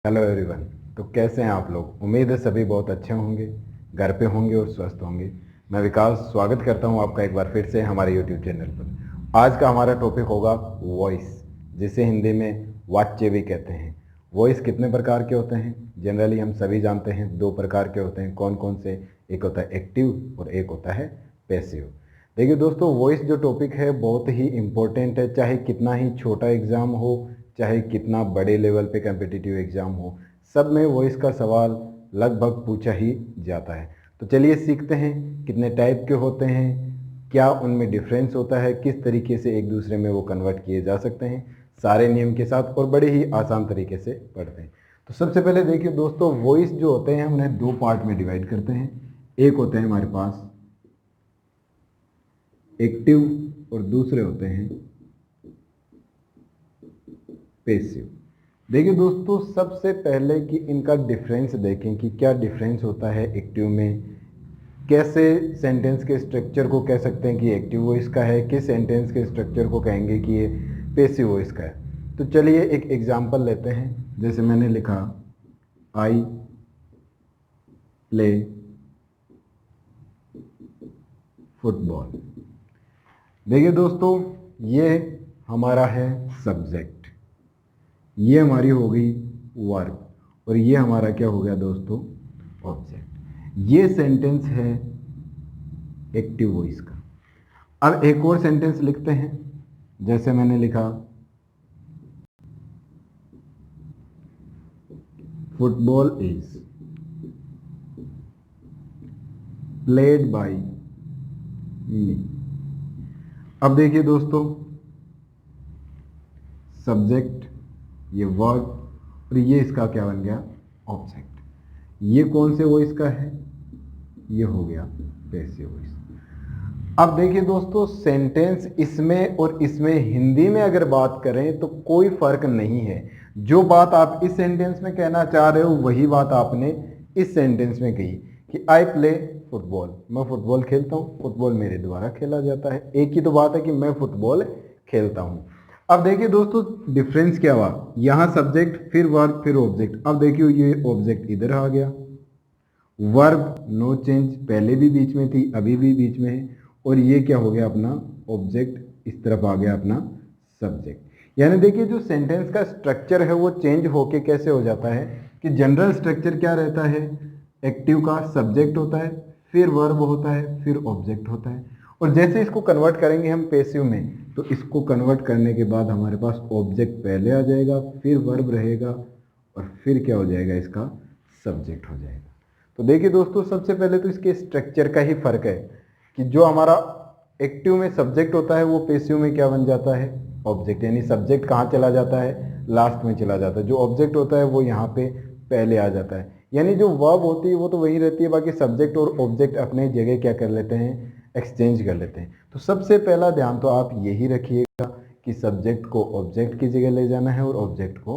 Hello everyone. तो कैसे हैं आप लोग? उम्मीद है सभी बहुत अच्छे होंगे, घर पे होंगे और स्वस्थ होंगे। मैं विकास स्वागत करता हूं आपका एक बार फिर से हमारे यूट्यूब चैनल पर। आज का हमारा टॉपिक होगा वॉइस, जिसे हिंदी में वाच्य भी कहते हैं। वॉइस कितने प्रकार के होते हैं? जनरली हम सभी जानते हैं दो प्रकार के होते हैं। कौन कौन से? एक होता है एक्टिव और एक होता है पैसिव। देखिए दोस्तों, वॉइस जो टॉपिक है बहुत ही इम्पोर्टेंट है। चाहे कितना ही छोटा एग्ज़ाम हो, चाहे कितना बड़े लेवल पे कम्पिटिटिव एग्ज़ाम हो, सब में वॉइस का सवाल लगभग पूछा ही जाता है। तो चलिए सीखते हैं कितने टाइप के होते हैं, क्या उनमें डिफरेंस होता है, किस तरीके से एक दूसरे में वो कन्वर्ट किए जा सकते हैं, सारे नियम के साथ और बड़े ही आसान तरीके से पढ़ते हैं। तो सबसे पहले देखिए दोस्तों, वॉइस जो होते हैं उन्हें दो पार्ट में डिवाइड करते हैं। एक होते हैं हमारे पास एक्टिव और दूसरे होते हैं पैसिव। देखिए दोस्तों, सबसे पहले कि इनका डिफरेंस देखें कि क्या डिफरेंस होता है एक्टिव में। कैसे सेंटेंस के स्ट्रक्चर को कह सकते हैं कि एक्टिव वॉइस का है, किस सेंटेंस के स्ट्रक्चर को कहेंगे कि ये पैसिव वॉइस का है। तो चलिए एक एग्जांपल लेते हैं। जैसे मैंने लिखा आई प्ले फुटबॉल। देखिए दोस्तों, ये हमारा है सब्जेक्ट, ये हमारी हो गई वर्ब और ये हमारा क्या हो गया दोस्तों? ऑब्जेक्ट। ये सेंटेंस है एक्टिव वॉइस का। अब एक और सेंटेंस लिखते हैं। जैसे मैंने लिखा फुटबॉल इज प्लेड बाय मी। अब देखिए दोस्तों, सब्जेक्ट, ये वर्ब और ये इसका क्या बन गया? ऑब्जेक्ट। ये कौन से वॉइस का है? ये हो गया पैसिव वॉइस। अब देखिए दोस्तों, सेंटेंस इसमें और इसमें हिंदी में अगर बात करें तो कोई फर्क नहीं है। जो बात आप इस सेंटेंस में कहना चाह रहे हो वही बात आपने इस सेंटेंस में कही कि आई प्ले फुटबॉल, मैं फुटबॉल खेलता हूँ, फुटबॉल मेरे द्वारा खेला जाता है। एक ही तो बात है कि मैं फुटबॉल खेलता हूँ। अब देखिए दोस्तों, डिफरेंस क्या हुआ? यहाँ सब्जेक्ट, फिर वर्ब, फिर ऑब्जेक्ट। अब देखिए ये ऑब्जेक्ट इधर आ गया। वर्ब नो चेंज, पहले भी बीच में थी, अभी भी बीच में है। और ये क्या हो गया अपना ऑब्जेक्ट, इस तरफ आ गया अपना सब्जेक्ट। यानी देखिए जो सेंटेंस का स्ट्रक्चर है वो चेंज होके कैसे हो जाता है कि जनरल स्ट्रक्चर क्या रहता है? एक्टिव का सब्जेक्ट होता है, फिर वर्ब होता है, फिर ऑब्जेक्ट होता है। और जैसे इसको कन्वर्ट करेंगे हम पैसिव में, तो इसको कन्वर्ट करने के बाद हमारे पास ऑब्जेक्ट पहले आ जाएगा, फिर वर्ब रहेगा और फिर क्या हो जाएगा? इसका सब्जेक्ट हो जाएगा। तो देखिए दोस्तों, सबसे पहले तो इसके स्ट्रक्चर का ही फर्क है कि जो हमारा एक्टिव में सब्जेक्ट होता है वो पैसिव में क्या बन जाता है? ऑब्जेक्ट। यानी सब्जेक्ट कहाँ चला जाता है? लास्ट में चला जाता है। जो ऑब्जेक्ट होता है वो यहाँ पे पहले आ जाता है। यानी जो वर्ब होती है वो तो वही रहती है, बाकी सब्जेक्ट और ऑब्जेक्ट अपने जगह क्या कर लेते हैं? एक्सचेंज कर लेते हैं। तो सबसे पहला ध्यान तो आप यही रखिएगा कि सब्जेक्ट को ऑब्जेक्ट की जगह ले जाना है और ऑब्जेक्ट को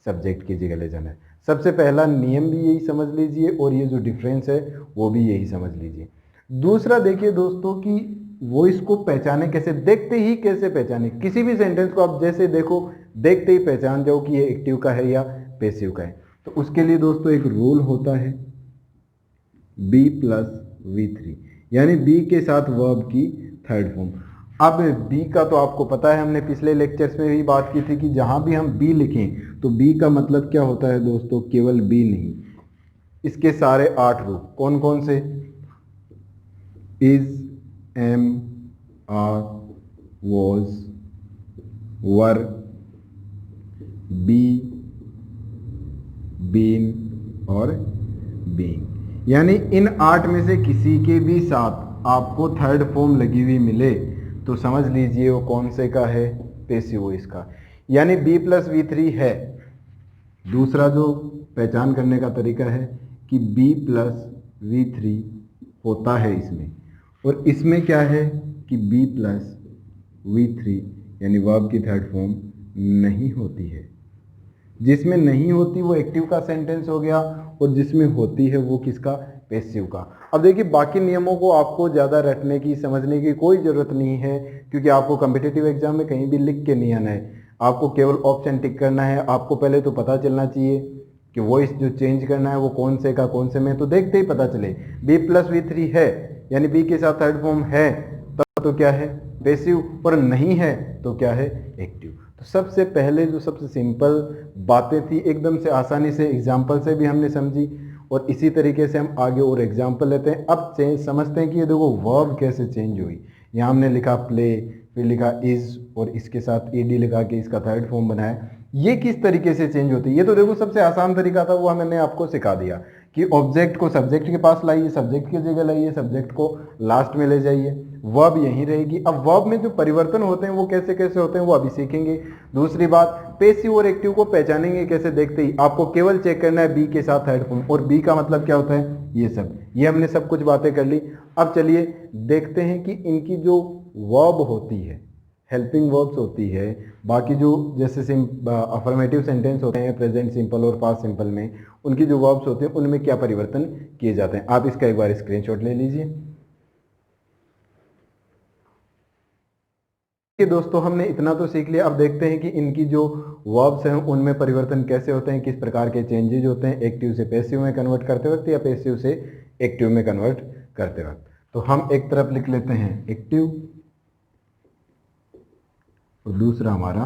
सब्जेक्ट की जगह ले जाना है। सबसे पहला नियम भी यही समझ लीजिए और ये जो डिफरेंस है वो भी यही समझ लीजिए। दूसरा देखिए दोस्तों कि वो इसको पहचाने कैसे, देखते ही कैसे पहचाने। किसी भी सेंटेंस को आप जैसे देखो, देखते ही पहचान जाओ कि ये एक्टिव का है या पैसिव का है। तो उसके लिए दोस्तों एक रूल होता है B+V3, यानी बी के साथ वर्ब की थर्ड फॉर्म। अब बी का तो आपको पता है, हमने पिछले लेक्चर्स में भी बात की थी कि जहां भी हम बी लिखें तो बी का मतलब क्या होता है दोस्तों? केवल बी नहीं, इसके सारे 8 रूप कौन कौन से? Is, am, are, was, were, be, been और बीइंग। यानी इन 8 में से किसी के भी साथ आपको थर्ड फॉर्म लगी हुई मिले तो समझ लीजिए वो कौन से का है? पैसिव वॉइस का। यानी B+V3 है। दूसरा जो पहचान करने का तरीका है कि B+V3 होता है इसमें, और इसमें क्या है कि B+V3 यानी वर्ब की थर्ड फॉर्म नहीं होती है। जिसमें नहीं होती वो एक्टिव का सेंटेंस हो गया और जिसमें होती है वो किसका? पैसिव का। अब देखिए बाकी नियमों को आपको ज़्यादा रटने की, समझने की कोई ज़रूरत नहीं है, क्योंकि आपको कम्पिटिटिव एग्जाम में कहीं भी लिख के नहीं आना है। आपको केवल ऑप्शन टिक करना है। आपको पहले तो पता चलना चाहिए कि वॉइस जो चेंज करना है वो कौन से का कौन से में, तो देखते ही पता चले B+V3 है यानी बी के साथ थर्ड फॉर्म है तब तो क्या है पैसिव, और नहीं है तो क्या है एक्टिव। तो सबसे पहले जो सबसे सिंपल बातें थी एकदम से आसानी से एग्जाम्पल से भी हमने समझी, और इसी तरीके से हम आगे और एग्जाम्पल लेते हैं। अब चेंज समझते हैं कि ये देखो वर्ब कैसे चेंज हुई। यहाँ हमने लिखा प्ले, फिर लिखा इज और इसके साथ ईडी लगा के इसका थर्ड फॉर्म बनाया। ये किस तरीके से चेंज होती है, ये तो देखो सबसे आसान तरीका था, वो मैंने आपको सिखा दिया कि ऑब्जेक्ट को सब्जेक्ट के पास लाइए, सब्जेक्ट की जगह लाइए, सब्जेक्ट को लास्ट में ले जाइए, वर्ब यहीं रहेगी। अब वर्ब में जो परिवर्तन होते हैं वो कैसे कैसे होते हैं वो अभी सीखेंगे। दूसरी बात, पैसिव और एक्टिव को पहचानेंगे कैसे, देखते ही आपको केवल चेक करना है बी के साथ थर्ड फॉर्म, और बी का मतलब क्या होता है ये सब, ये हमने सब कुछ बातें कर ली। अब चलिए देखते हैं कि इनकी जो वर्ब होती है, हेल्पिंग वर्ब्स होती है, बाकी जो जैसे अफर्मेटिव सेंटेंस होते हैं प्रेजेंट सिंपल और पास्ट सिंपल में, उनकी जो वर्ब्स होते हैं उनमें क्या परिवर्तन किए जाते हैं। आप इसका एक बार स्क्रीनशॉट ले लीजिए। दोस्तों हमने इतना तो सीख लिया, अब देखते हैं कि इनकी जो वर्ब्स हैं उनमें परिवर्तन कैसे होते हैं, किस प्रकार के चेंजेज होते हैं एक्टिव से पैसिव में कन्वर्ट करते वक्त या पैसिव से एक्टिव में कन्वर्ट करते वक्त। तो हम एक तरफ लिख लेते हैं एक्टिव और दूसरा हमारा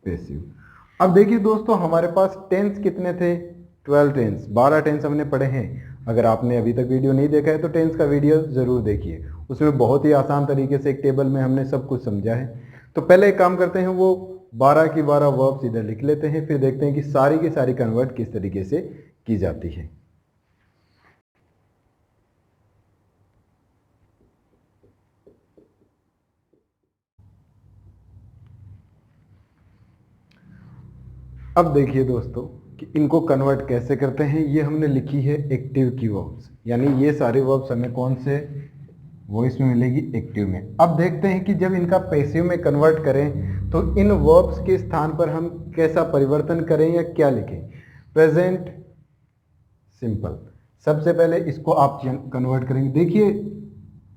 पैसिव। अब देखिए दोस्तों हमारे पास टेंस कितने थे, 12 टेंस, 12 टेंस हमने पढ़े हैं। अगर आपने अभी तक वीडियो नहीं देखा है तो टेंस का वीडियो जरूर देखिए, उसमें बहुत ही आसान तरीके से एक टेबल में हमने सब कुछ समझा है। तो पहले एक काम करते हैं, वो 12 की 12 वर्ब्स इधर लिख लेते हैं, फिर देखते हैं कि सारी की सारी कन्वर्ट किस तरीके से की जाती है। अब देखिए दोस्तों कि इनको कन्वर्ट कैसे करते हैं। ये हमने लिखी है एक्टिव की वर्ब्स, यानी ये सारे वर्ब्स हमें कौन से वॉइस में मिलेगी, एक्टिव में। अब देखते हैं कि जब इनका पैसिव में कन्वर्ट करें तो इन वर्ब्स के स्थान पर हम कैसा परिवर्तन करें या क्या लिखें। प्रेजेंट सिंपल, सबसे पहले इसको आप कन्वर्ट करेंगे। देखिए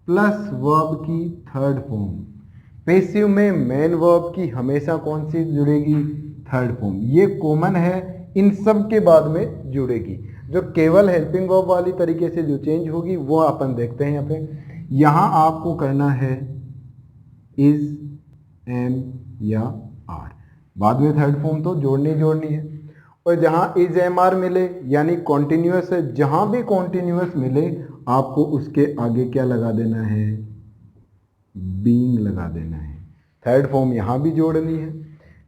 प्लस वर्ब की थर्ड फॉर्म, पैसिव में मेन वर्ब की हमेशा कौन सी जुड़ेगी, थर्ड फॉर्म। ये कॉमन है, इन सब के बाद में जुड़ेगी। जो केवल हेल्पिंग वर्ब वाली तरीके से जो चेंज होगी वो अपन देखते हैं। यहाँ पे यहाँ आपको करना है इज, एम या आर, बाद में थर्ड फॉर्म तो जोड़नी है। और जहाँ इज एम आर मिले यानी कॉन्टिन्यूअस है, जहाँ भी कॉन्टिन्यूअस मिले आपको उसके आगे क्या लगा देना है, बीइंग लगा देना है। थर्ड फॉर्म यहाँ भी जोड़नी है।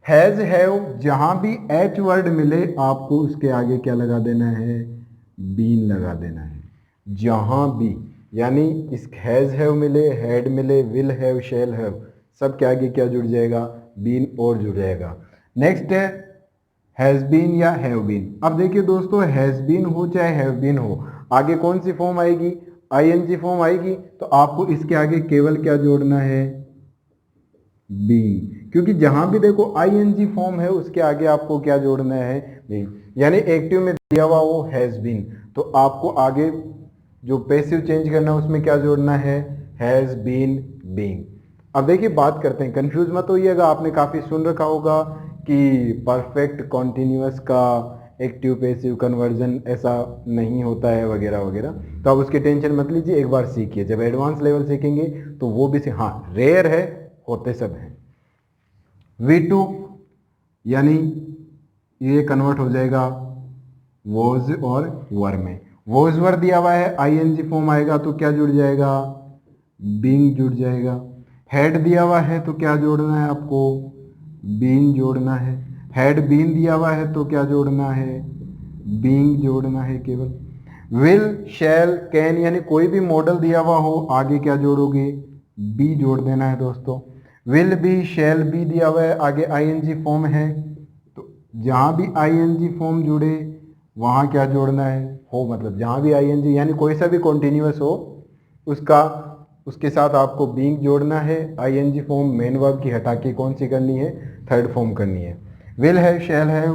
हैज हैव, जहां भी एच वर्ड मिले आपको उसके आगे क्या लगा देना है, बीन लगा देना है। जहां भी, यानी इस हैज हैव मिले, हैड मिले, विल हैव, शैल हैव, सब के आगे क्या जुड़ जाएगा, बीन और जुड़ जाएगा। नेक्स्ट है हैज बीन या हैव बीन। अब देखिए दोस्तों हैज बीन हो चाहे हैव बीन हो, आगे कौन सी फॉर्म आएगी, आईएनजी फॉर्म आएगी, तो आपको इसके आगे केवल क्या जोड़ना है, बीइंग। क्योंकि जहां भी देखो आईएनजी फॉर्म है उसके आगे आपको क्या जोड़ना है, बीइंग। यानी एक्टिव में दिया हुआ वो हैज बीन, तो आपको आगे जो पैसिव चेंज करना है उसमें क्या जोड़ना है, हैज बीन, बीइंग। अब देखिए बात करते हैं, कंफ्यूज मत होइएगा, आपने काफी सुन रखा होगा कि परफेक्ट कॉन्टिन्यूअस का एक्टिव पैसिव कन्वर्जन ऐसा नहीं होता है वगैरह वगैरह, तो आप उसकी टेंशन मत लीजिए, एक बार सीखिए। जब एडवांस लेवल सीखेंगे तो वो भी हाँ रेयर है, होते सब हैं। V2 यानी ये कन्वर्ट हो जाएगा वॉज और वर में। वॉज वर दिया हुआ है, आईएनजी फॉर्म आएगा तो क्या जुड़ जाएगा, बीइंग जुड़ जाएगा। हैड दिया हुआ है तो क्या जोड़ना है आपको, बीइंग जोड़ना है। हैड बीन दिया हुआ है तो क्या जोड़ना है, बीइंग जोड़ना है केवल। विल, शैल, कैन यानी कोई भी मॉडल दिया हुआ हो आगे क्या जोड़ोगे, बी जोड़ देना है दोस्तों। विल बी, शैल बी दिया हुआ है, आगे आईएनजी फॉर्म है तो जहां भी आईएनजी फॉर्म जुड़े वहां क्या जोड़ना है, हो मतलब जहां भी आईएनजी यानी कोई सा भी कॉन्टिन्यूअस हो उसका उसके साथ आपको बीइंग जोड़ना है। आईएनजी फॉर्म मेन वर्ब की हटा के कौन सी करनी है, थर्ड फॉर्म करनी है। विल हैव, शैल हैव,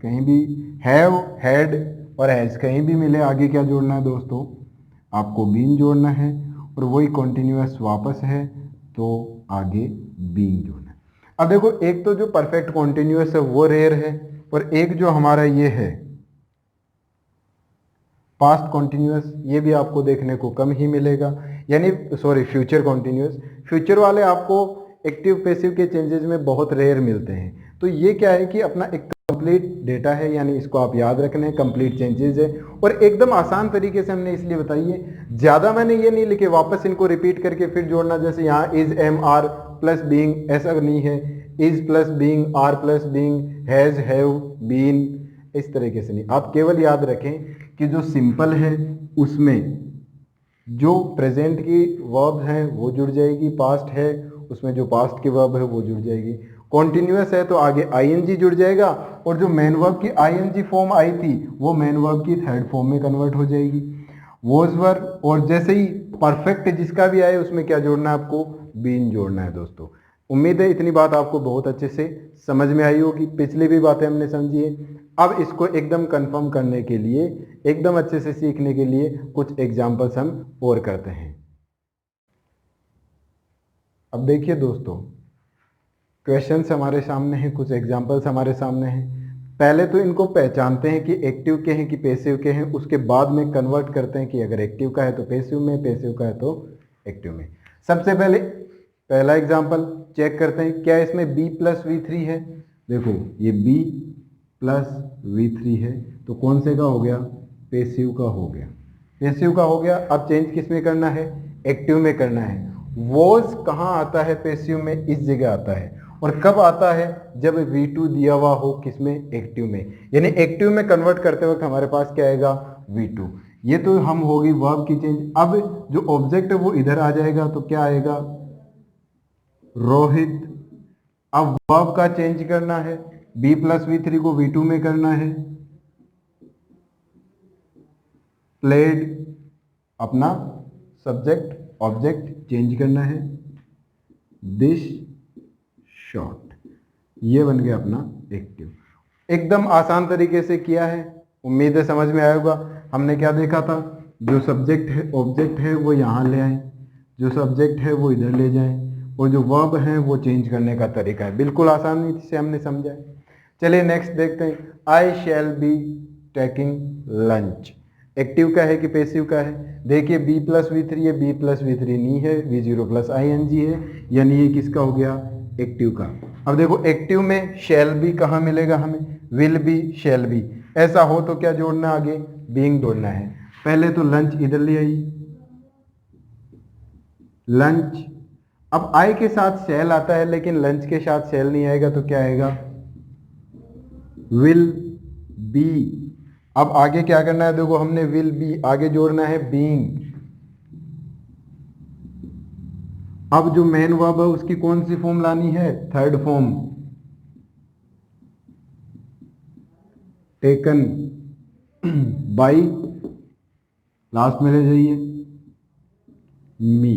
कहीं भी हैव, हैड और हैज कहीं भी मिले आगे क्या जोड़ना है दोस्तों, आपको बीइंग जोड़ना है। और वही कॉन्टिन्यूअस वापस है तो आगे बीइंग जोड़ना है। अब देखो एक तो जो परफेक्ट कॉन्टिन्यूअस है वो रेयर है, और एक जो हमारा ये है पास्ट कॉन्टिन्यूस, ये भी आपको देखने को कम ही मिलेगा, यानी सॉरी फ्यूचर कॉन्टिन्यूस। फ्यूचर वाले आपको एक्टिव पैसिव के चेंजेस में बहुत रेयर मिलते हैं। तो ये क्या है कि अपना एक कंप्लीट डेटा है, यानी इसको आप याद रखना है, कंप्लीट चेंजेस है, और एकदम आसान तरीके से हमने इसलिए बताई है। ज़्यादा मैंने ये नहीं लिखे वापस इनको रिपीट करके फिर जोड़ना, जैसे यहाँ is am are plus being, ऐसा नहीं है। Is plus being, are plus being, has, have, been, इस तरीके से नहीं। आप केवल याद रखें कि जो सिंपल है उसमें जो प्रेजेंट की वर्ब हैं वो जुड़ जाएगी, पास्ट है उसमें जो पास्ट की वर्ब है वो जुड़ जाएगी, कॉन्टिन्यूस है तो आगे आईएनजी जुड़ जाएगा, और जो मेन वर्ब की आईएनजी फॉर्म आई थी वो मेन वर्ब की थर्ड फॉर्म में कन्वर्ट हो जाएगी, वॉज वर। और जैसे ही परफेक्ट जिसका भी आए उसमें क्या जोड़ना है आपको, बीन जोड़ना है दोस्तों। उम्मीद है इतनी बात आपको बहुत अच्छे से समझ में आई होगी। पिछली भी बातें हमने समझी है। अब इसको एकदम कंफर्म करने के लिए, एकदम अच्छे से सीखने के लिए कुछ एग्जाम्पल्स हम और करते हैं। अब देखिए दोस्तों, क्वेश्चंस हमारे सामने हैं, कुछ एग्जाम्पल्स हमारे सामने हैं। पहले तो इनको पहचानते हैं कि एक्टिव के हैं कि पैसिव के हैं, उसके बाद में कन्वर्ट करते हैं कि अगर एक्टिव का है तो पैसिव में, पैसिव का है तो एक्टिव में। सबसे पहले पहला एग्जाम्पल चेक करते हैं, क्या इसमें b प्लस V3 है। देखो ये b प्लस V3 है तो कौन से का हो गया, पैसिव का हो गया, पैसिव का हो गया। अब चेंज किस में करना है, एक्टिव में करना है। वॉज कहाँ आता है पैसिव में, इस जगह आता है, और कब आता है, जब V2 दिया हुआ हो किसमें, एक्टिव में, यानी एक्टिव में कन्वर्ट करते वक्त हमारे पास क्या आएगा, V2। ये तो हम होगी वर्ब की चेंज। अब जो ऑब्जेक्ट है वो इधर आ जाएगा तो क्या आएगा, रोहित। अब वर्ब का चेंज करना है, b प्लस V3 को V2 में करना है, प्लेड, अपना सब्जेक्ट ऑब्जेक्ट चेंज करना है, दिस शॉट, ये बन गया अपना एक्टिव। एकदम आसान तरीके से किया है, उम्मीद है समझ में आया होगा। हमने क्या देखा था, जो सब्जेक्ट है ऑब्जेक्ट है वो यहाँ ले आए, जो सब्जेक्ट है वो इधर ले जाएं, और जो वर्ब है वो चेंज करने का तरीका है। बिल्कुल आसानी से हमने समझा है। चलिए नेक्स्ट देखते हैं, I shall be taking lunch. Active का है कि पैसिव का है, देखिए b प्लस V3 है, b प्लस V3 नहीं है, V0 प्लस ING है, यानी ये किसका हो गया, एक्टिव का। अब देखो एक्टिव में शैल बी कहाँ मिलेगा हमें, विल बी, शैल बी। ऐसा हो तो क्या जोड़ना, आगे बीइंग जोड़ना है। पहले तो लंच इधर ले आई, लंच। अब आई के साथ शैल आता है लेकिन लंच के साथ शैल नहीं आएगा तो क्या आएगा, विल बी। अब आगे क्या करना है, देखो हमने विल बी आगे जोड़ना है बीइंग। अब जो मेन वर्ब है उसकी कौन सी फॉर्म लानी है, third form, taken by, last में ले जाइए मी।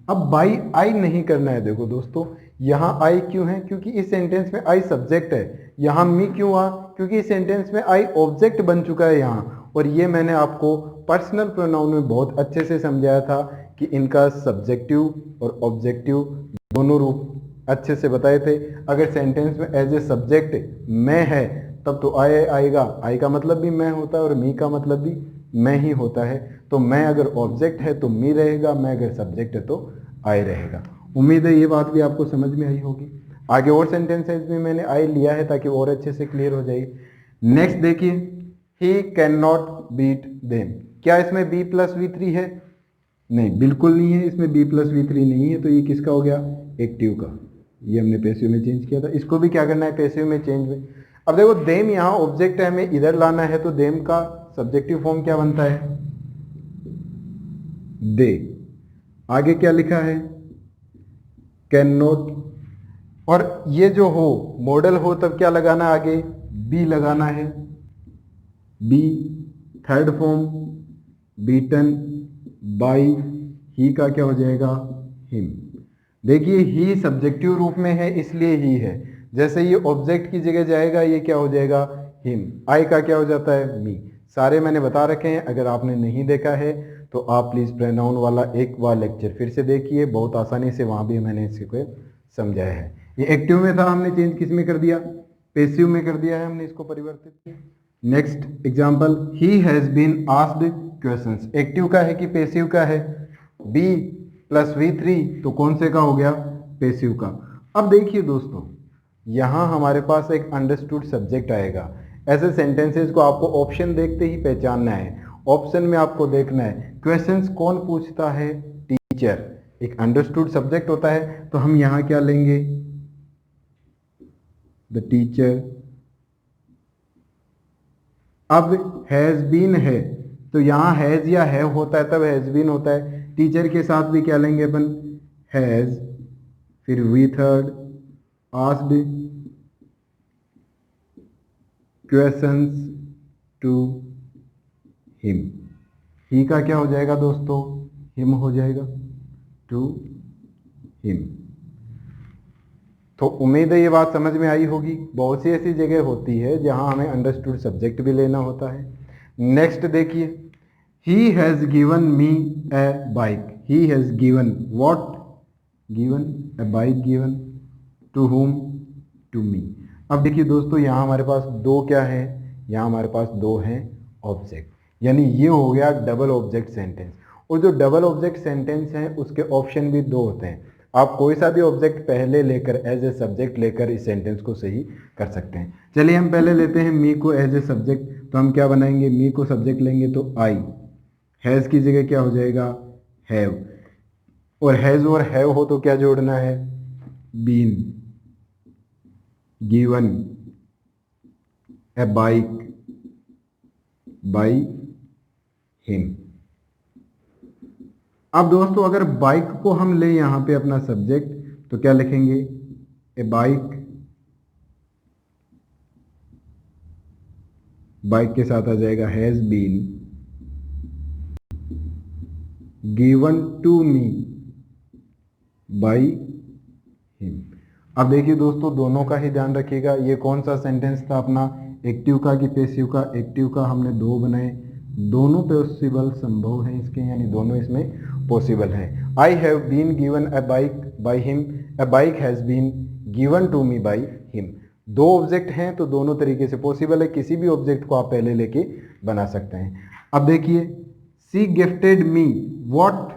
अब बाई आई नहीं करना है। देखो दोस्तों यहां आई क्यों है, क्योंकि इस सेंटेंस में आई सब्जेक्ट है। यहां मी क्यों हुआ, क्योंकि इस सेंटेंस में आई ऑब्जेक्ट बन चुका है यहां। और ये मैंने आपको पर्सनल प्रोनाउन में बहुत अच्छे से समझाया था कि इनका सब्जेक्टिव और ऑब्जेक्टिव दोनों रूप अच्छे से बताए थे। अगर सेंटेंस में एज ए सब्जेक्ट मैं है तब तो आई आएगा, आई का मतलब भी मैं होता है और मी का मतलब भी मैं ही होता है। तो मैं अगर ऑब्जेक्ट है तो मी रहेगा, मैं अगर सब्जेक्ट है तो आई रहेगा। उम्मीद है ये बात भी आपको समझ में आई होगी। आगे और सेंटेंसेस में मैंने आई लिया है ताकि और अच्छे से क्लियर हो जाए। नेक्स्ट देखिए, he can not beat them. क्या इसमें b प्लस V3 है, नहीं बिल्कुल नहीं है, इसमें b प्लस V3 नहीं है। तो ये किसका हो गया, एक्टिव का। ये हमने पैसिव में चेंज किया था, इसको भी क्या करना है, पैसिव में चेंज में। अब देखो देम यहाँ ऑब्जेक्ट है, हमें इधर लाना है, तो देम का सब्जेक्टिव फॉर्म क्या बनता है, दे। आगे क्या लिखा है, कैन नॉट। और ये जो हो मॉडल हो तब क्या लगाना है, आगे बी लगाना है, be third form, beaten by, he का क्या हो जाएगा, हिम। देखिए ही सब्जेक्टिव रूप में है इसलिए ही है, जैसे ये ऑब्जेक्ट की जगह जाएगा ये क्या हो जाएगा, हिम। आई का क्या हो जाता है, मी। सारे मैंने बता रखे हैं, अगर आपने नहीं देखा है तो आप प्लीज़ प्रोनाउन वाला एक बार लेक्चर फिर से देखिए, बहुत आसानी से वहाँ भी मैंने इसको समझाया है। ये एक्टिव में था, हमने चेंज किस में कर दिया, पैसिव में कर दिया है हमने इसको परिवर्तित। Next example, he has been asked questions. Active का है कि पैसिव का है? बी प्लस V3, तो कौन से का हो गया? पैसिव का। अब देखिए दोस्तों, यहां हमारे पास एक अंडरस्टूड सब्जेक्ट आएगा। ऐसे सेंटेंसेस को आपको ऑप्शन देखते ही पहचानना है। ऑप्शन में आपको देखना है क्वेश्चंस कौन पूछता है? टीचर। एक अंडरस्टूड सब्जेक्ट होता है, तो हम यहां क्या लेंगे? The teacher. अब हैज बीन है, तो यहां हैज या है होता है तब हैज बीन होता है। टीचर के साथ भी क्या लेंगे अपन? हैज, फिर V third asked questions to him. He का क्या हो जाएगा दोस्तों? हिम हो जाएगा, टू हिम। तो उम्मीद है ये बात समझ में आई होगी। बहुत सी ऐसी जगह होती है जहां हमें अंडरस्टूड सब्जेक्ट भी लेना होता है। नेक्स्ट देखिए, he has given me a bike. He has given what? Given a bike. Given to whom? To me. अब देखिए दोस्तों, यहाँ हमारे पास दो क्या है? यहाँ हमारे पास दो हैं ऑब्जेक्ट, यानी ये हो गया डबल ऑब्जेक्ट सेंटेंस। और जो डबल ऑब्जेक्ट सेंटेंस है उसके ऑप्शन भी दो होते हैं। आप कोई सा भी ऑब्जेक्ट पहले लेकर एज ए सब्जेक्ट लेकर इस सेंटेंस को सही कर सकते हैं। चलिए हम पहले लेते हैं मी को एज ए सब्जेक्ट। तो हम क्या बनाएंगे? मी को सब्जेक्ट लेंगे तो आई, हैज़ की जगह क्या हो जाएगा? हैव। और हैज़ और हैव हो तो क्या जोड़ना है? Been. Given a bike by him. अब दोस्तों, अगर बाइक को हम ले यहां पे अपना सब्जेक्ट, तो क्या लिखेंगे? ए बाइक। बाइक के साथ आ जाएगा has been given to me by him. अब देखिए दोस्तों, दोनों का ही ध्यान रखिएगा। ये कौन सा सेंटेंस था अपना? एक्टिव का कि पैसिव का? एक्टिव का हमने दो बनाए, दोनों पॉसिबल संभव हैं इसके, यानी दोनों इसमें पॉसिबल हैं। I have been given a bike by him, a bike has been given to me by him. दो ऑब्जेक्ट हैं तो दोनों तरीके से पॉसिबल है। किसी भी ऑब्जेक्ट को आप पहले लेके बना सकते हैं। अब देखिए, she gifted me what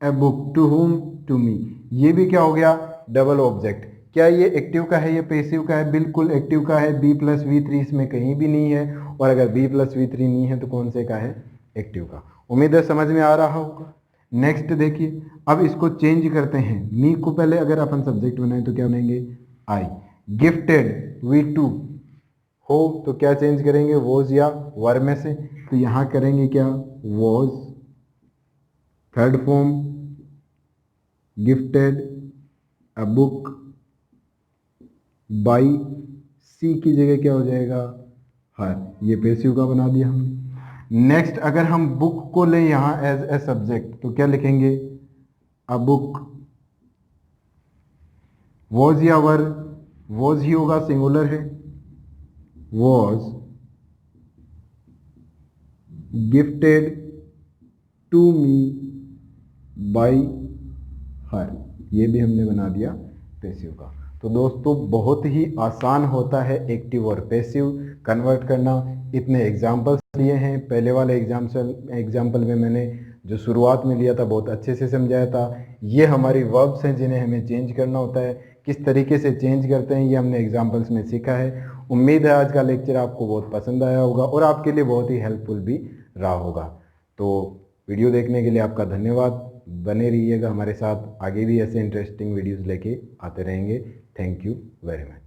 a book to whom? To me. ये भी क्या हो गया? Double object. क्या ये एक्टिव का है, ये पैसिव का है? बिल्कुल एक्टिव का है। बी प्लस V3 इसमें कहीं भी नहीं है, और अगर बी प्लस V3 नहीं है तो कौन से का है? एक्टिव का। उम्मीद है समझ में आ रहा होगा। नेक्स्ट देखिए, अब इसको चेंज करते हैं। मी को पहले अगर अपन सब्जेक्ट बनाए तो क्या बनाएंगे? आई। गिफ्टेड V2 हो तो क्या चेंज करेंगे? वॉज या वर में से, तो यहां करेंगे क्या? Was. Third form gifted a book by, she की जगह क्या हो जाएगा? हर। ये पैसिव का बना दिया हमने। नेक्स्ट, अगर हम बुक को ले यहां एज ए सब्जेक्ट तो क्या लिखेंगे? A book. वॉज या वर? वॉज ही होगा, सिंगुलर है। Was gifted to me by her. ये भी हमने बना दिया पैसिव का। तो दोस्तों, बहुत ही आसान होता है एक्टिव और पैसिव कन्वर्ट करना। इतने एग्जाम्पल्स लिए हैं। पहले वाले एग्जाम्पल में मैंने जो शुरुआत में लिया था बहुत अच्छे से समझाया था। ये हमारी वर्ब्स हैं जिन्हें हमें चेंज करना होता है। किस तरीके से चेंज करते हैं ये हमने एग्जाम्पल्स में सीखा है। उम्मीद है आज का लेक्चर आपको बहुत पसंद आया होगा और आपके लिए बहुत ही हेल्पफुल भी रहा होगा। तो वीडियो देखने के लिए आपका धन्यवाद। बने रहिएगा हमारे साथ, आगे भी ऐसे इंटरेस्टिंग वीडियोस लेके आते रहेंगे। Thank you very much.